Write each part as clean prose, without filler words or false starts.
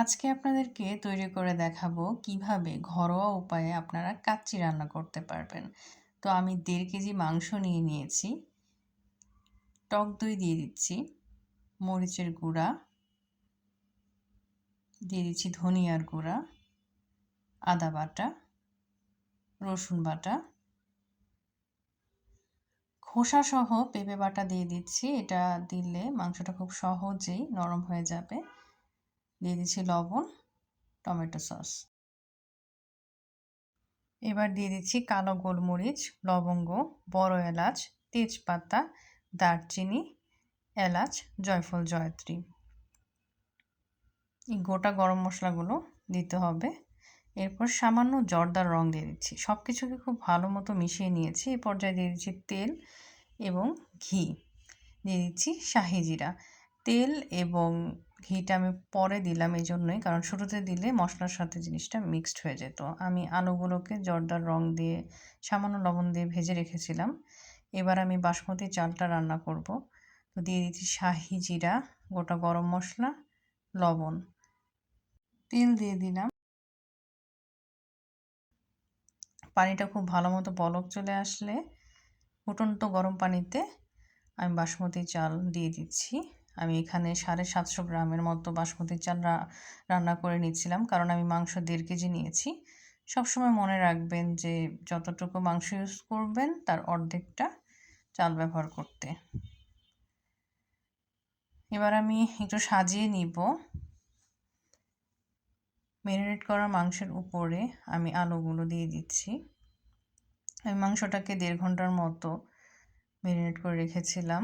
আজকে আপনাদেরকে তৈরি করে দেখাবো কিভাবে ঘরোয়া উপায়ে আপনারা কাচ্চি রান্না করতে পারবেন। তো আমি ১.৫ কেজি মাংস নিয়ে নিয়েছি। টক দই দিয়ে দিচ্ছি, মরিচের গুঁড়া দিয়ে দিচ্ছি, ধনিয়ার গুঁড়া, আদা বাটা, রসুন বাটা, খোসাসহ পেঁপে বাটা দিয়ে দিচ্ছি। এটা দিলে মাংসটা খুব সহজেই নরম হয়ে যাবে। দিয়ে দিচ্ছি লবণ, টমেটো সস। এবার দিয়ে দিচ্ছি কালো গোলমরিচ, লবঙ্গ, বড় এলাচ, তেজপাতা, দারচিনি, এলাচ, জয়ফল, জয়ত্রী। এই গোটা গরম মশলাগুলো দিতে হবে। এরপর সামান্য জর্দার রং দিয়ে দিচ্ছি। সব কিছুকে খুব ভালো মতো মিশিয়ে নিয়েছি। এই পর্যায়ে দিয়ে দিচ্ছি তেল এবং ঘি। দিয়ে দিচ্ছি শাহি জিরা। তেল এবং ঘিটা আমি পরে দিলাম এই জন্যই, কারণ শুরুতে দিলে মশলার সাথে জিনিসটা মিক্সড হয়ে যেত। আমি আলুগুলোকে জর্দার রং দিয়ে সামান্য লবণ দিয়ে ভেজে রেখেছিলাম। এবার আমি বাসমতি চালটা রান্না করব। তো দিয়ে দিচ্ছি শাহি জিরা, গোটা গরম মশলা, লবণ, তেল দিয়ে দিলাম। পানিটা খুব ভালো মতো বলক চলে আসলে ফুটন্ত গরম পানিতে আমি বাসমতি চাল দিয়ে দিচ্ছি। আমি এখানে 750 গ্রামের মতো বাসমতি চাল রান্না করে নিচ্ছিলাম, কারণ আমি মাংস 1.5 কেজি নিয়েছি। সবসময় মনে রাখবেন যে যতটুকু মাংস ইউজ করবেন তার অর্ধেকটা চাল ব্যবহার করতে। এবার আমি একটু সাজিয়ে নিব। ম্যারিনেট করা মাংসের উপরে আমি আলুগুলো দিয়ে দিচ্ছি। আমি মাংসটাকে 1.5 ঘন্টার মতো ম্যারিনেট করে রেখেছিলাম।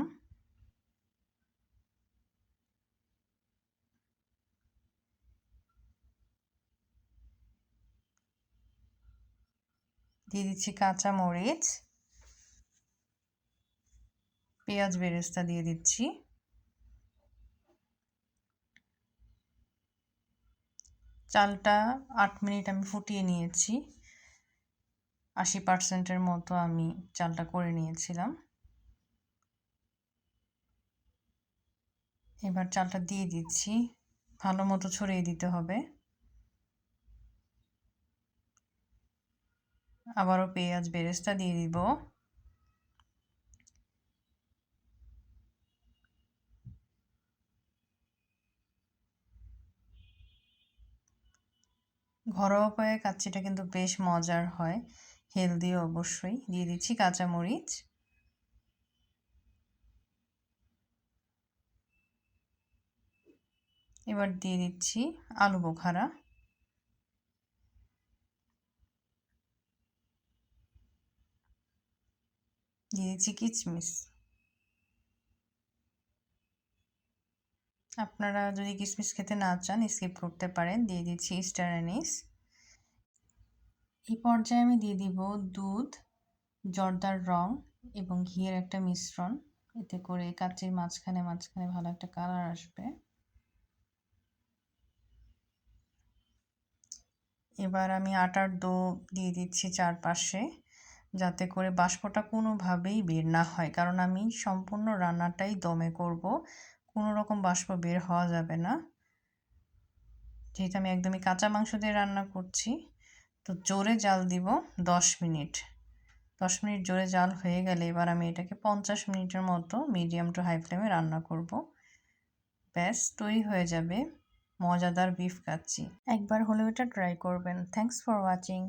দিয়ে দিচ্ছি কাঁচা মরিচ, পেঁয়াজ বেরেস্তা দিয়ে দিচ্ছি। চালটা 8 মিনিট আমি ফুটিয়ে নিয়েছি। 80% মতো আমি চালটা করে নিয়েছিলাম। এবার চালটা দিয়ে দিচ্ছি, ভালো মতো ছড়িয়ে দিতে হবে। আবারও পেঁয়াজ বেরেস্তা দিয়ে দিব। ঘরোয়া উপায়ে কাচ্চিটা কিন্তু বেশ মজার হয়, হেলদিও অবশ্যই। দিয়ে দিচ্ছি কাঁচামরিচ। এবার দিয়ে দিচ্ছি আলু বোখারা। দিয়ে দিচ্ছি কিশমিশ। আপনারা যদি কিশমিশ খেতে না চান স্কিপ করতে পারেন। দিয়ে দিচ্ছি স্টার অ্যানিস। এই পর্যায়ে আমি দিয়ে দিব দুধ, জর্দার রং এবং ঘিয়ের একটা মিশ্রণ। এতে করে কাচ্চির মাঝখানে মাঝখানে ভালো একটা কালার আসবে। এবার আমি আটার ডো দিয়ে দিচ্ছি চারপাশে, যাতে করে বাষ্পটা কোনোভাবেই বের না হয়, কারণ আমি সম্পূর্ণ রান্নাটাই দমে করব। কোনো রকম বাষ্প বের হওয়া যাবে না, যেহেতু আমি একদমই কাঁচা মাংস দিয়ে রান্না করছি। তো জোরে জাল দিব 10 মিনিট। 10 মিনিট জোরে জাল হয়ে গেলে এবার আমি এটাকে 50 মিনিটের মতো মিডিয়াম টু হাই ফ্লেমে রান্না করব। ব্যাস তৈরি হয়ে যাবে মজাদার বিফ কাচ্চি। একবার হলেও এটা ট্রাই করবেন। Thanks for watching.